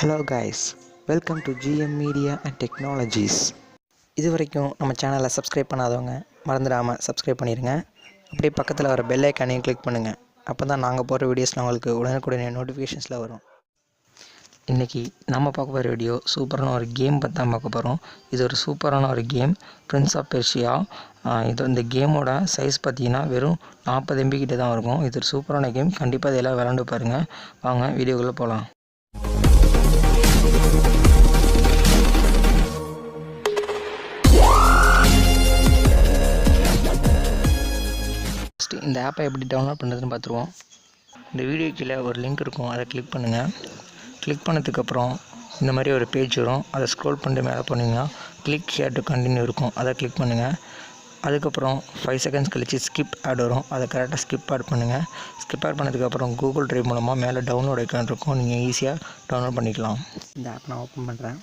Hello guys, welcome to GM Media and Technologies. இதுவரைக்கும் நம்ம சேனலை சப்ஸ்கிரைப் பண்ணாதவங்க மறந்துடாமல் சப்ஸ்கிரைப் பண்ணிடுங்க. அப்படியே பக்கத்தில் வர பெல் ஐக்கானையும் கிளிக் பண்ணுங்கள். அப்போ தான் நாங்கள் போடுற வீடியோஸ்லாம் உங்களுக்கு உடனுக்குடனே நோட்டிஃபிகேஷன்ஸில் வரும். இன்றைக்கி நம்ம பார்க்க போகிற வீடியோ சூப்பரான ஒரு கேம் பற்றி தான் பார்க்க போகிறோம். இது ஒரு சூப்பரான ஒரு கேம், பிரின்ஸ் ஆஃப் பெர்ஷியா. இந்த கேமோட சைஸ் பார்த்திங்கன்னா வெறும் 40 MB கிட்டே தான் இருக்கும். இது ஒரு சூப்பரான கேம், கண்டிப்பாக இதெல்லாம் விளாண்டு பாருங்கள். வாங்க வீடியோக்குள்ளே போகலாம். இந்த ஆப்பை எப்படி டவுன்லோட் பண்ணுறதுன்னு பார்த்துருவோம். இந்த வீடியோ கீழே ஒரு லிங்க் இருக்கும், அதை கிளிக் பண்ணுங்கள். கிளிக் பண்ணதுக்கப்புறம் இந்த மாதிரி ஒரு பேஜ் வரும். அதை ஸ்க்ரோல் பண்ணிட்டு மேலே போனீங்கன்னா கிளிக் ஹியர் டு கண்டினியூ இருக்கும், அதை கிளிக் பண்ணுங்கள். அதுக்கப்புறம் 5 செகண்ட்ஸ் கழிச்சு ஸ்கிப் ஆட் வரும், அதை கரெக்டாக ஸ்கிப் ஆட் பண்ணுங்கள். ஸ்கிப் ஆட் பண்ணதுக்கப்புறம் கூகுள் ட்ரைவ் மூலமாக மேலே டவுன்லோட் ஐக்கான் இருக்கும், நீங்கள் ஈஸியாக டவுன்லோட் பண்ணிக்கலாம். இந்த ஆப் நான் ஓப்பன் பண்ணுறேன்.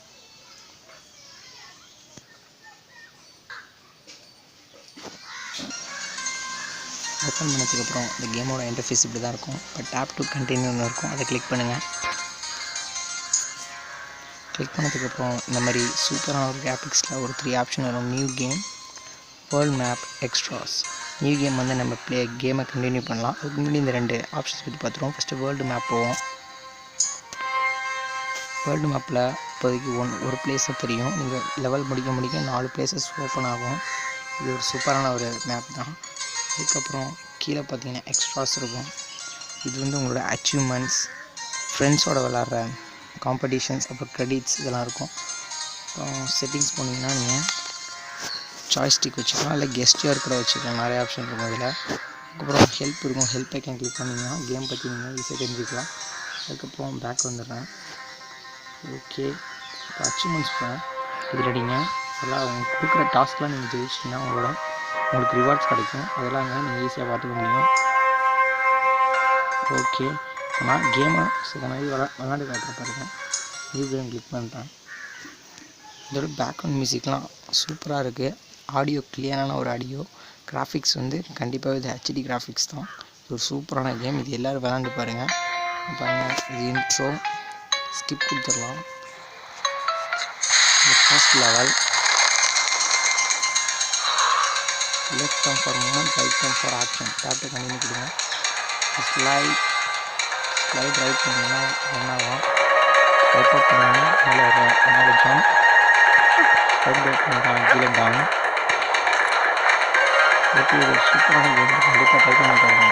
ஓப்பன் பண்ணதுக்கப்புறம் இந்த கேமோட இன்டர்ஃபேஸ் இப்படி தான் இருக்கும். இப்போ டேப் டு கண்டினியூன்னு இருக்கும், அதை கிளிக் பண்ணுங்கள். கிளிக் பண்ணதுக்கப்புறம் இந்த மாதிரி சூப்பரான ஒரு கிராஃபிக்ஸில் ஒரு 3 ஆப்ஷன் வரும். New game, world map, extras. New game வந்து நம்ம கேமை கண்டினியூ பண்ணலாம். அதுக்கு முன்னாடி இந்த 2 ஆப்ஷன்ஸ் பற்றி பார்த்துருவோம். ஃபஸ்ட்டு வேர்ல்டு மேப் போவோம். வேர்ல்டு மேப்பில் இப்போதைக்கு ஒரு பிளேஸை தெரியும். நீங்கள் லெவல் முடிக்க 4 பிளேசஸ் ஓப்பன் ஆகும். இது ஒரு சூப்பரான ஒரு மேப் தான். அதுக்கப்புறம் கீழே பார்த்தீங்கன்னா எக்ஸ்ட்ராஸ் இருக்கும். இது வந்து உங்களோட அச்சீவ்மெண்ட்ஸ், ஃப்ரெண்ட்ஸோட விளாட்ற காம்படிஷன்ஸ், அப்புறம் க்ரெடிட்ஸ் இதெல்லாம் இருக்கும். அப்புறம் செட்டிங்ஸ் போனீங்கன்னா நீங்கள் ஜாய்ஸ்டிக் வச்சுக்கலாம், இல்லை கெஸ்டியர் கூட வச்சுக்கலாம். நிறைய ஆப்ஷன் இருக்கும் அதில். அதுக்கப்புறம் ஹெல்ப் இருக்கும், ஹெல்ப் ஐக்கான் கிளிக் பண்ணிங்கன்னா கேம் பற்றி நீங்கள் ஈஸியாக தெரிஞ்சுக்கலாம். அதுக்கப்புறம் பேக் வந்துடுறேன். ஓகே, இப்போ அச்சீவ்மெண்ட்ஸ் போகிறேன். இதில் நீங்கள் எல்லாம் உங்களுக்கு கொடுக்குற டாஸ்க்லாம் நீங்கள் ஜெயிச்சிங்கன்னா உங்களுக்கு ரிவார்ட்ஸ் கிடைக்கும். அதெல்லாம் நீங்கள் ஈஸியாக பார்த்துக்க முடியும். ஓகே, நான் கேமை மாதிரி விளாண்டு காட்டுற பாருங்க. நியூ கேம் கிளிக் பண்ணிட்டேன். இதோட பேக்ரவுண்ட் மியூசிக்லாம் சூப்பராக இருக்குது. ஆடியோ கிளியரான ஒரு ஆடியோ. கிராஃபிக்ஸ் வந்து கண்டிப்பாக இது HD கிராஃபிக்ஸ் தான். இது ஒரு சூப்பரான கேம். இது எல்லோரும் விளாண்டு பாருங்கள். இது இன்ட்ரோ ஸ்கிப் கொடுத்துடலாம். First level, left thumb for movement, right thumb for action. tap to continue கொடுங்க. ஸ்லைட் ரைட் பண்ணிங்கன்னா ரன் ஆகும். ரைட் அப் பண்ணிங்கன்னா மேலே ஜம்ப், ஸ்லைட் பேக் பண்ணிக்கலாம் கீழே டவுன். ஓகே, இது சூப்பரான கேம், கண்டிப்பாக ட்ரை பண்ணி பாருங்க.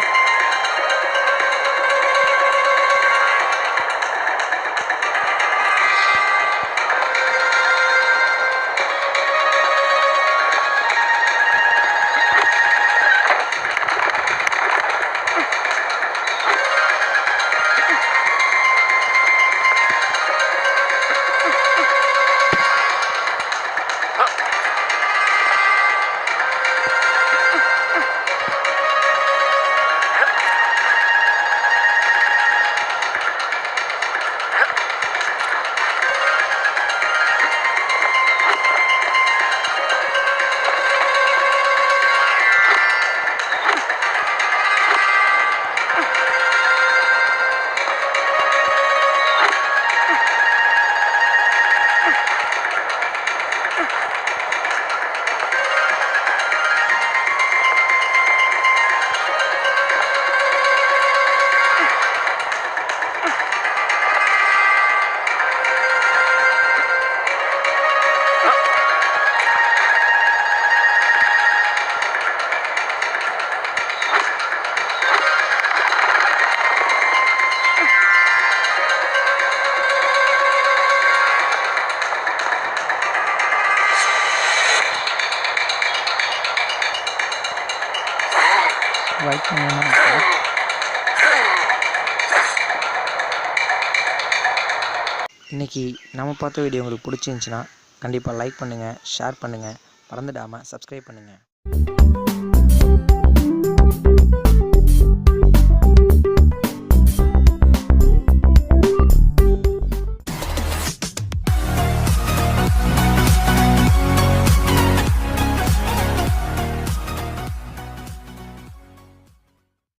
இன்றைக்கி நம்ம பார்த்த வீடியோ உங்களுக்கு பிடிச்சிருந்துச்சின்னா கண்டிப்பாக லைக் பண்ணுங்கள், ஷேர் பண்ணுங்கள், மறந்துடாமல் சப்ஸ்கிரைப் பண்ணுங்கள்.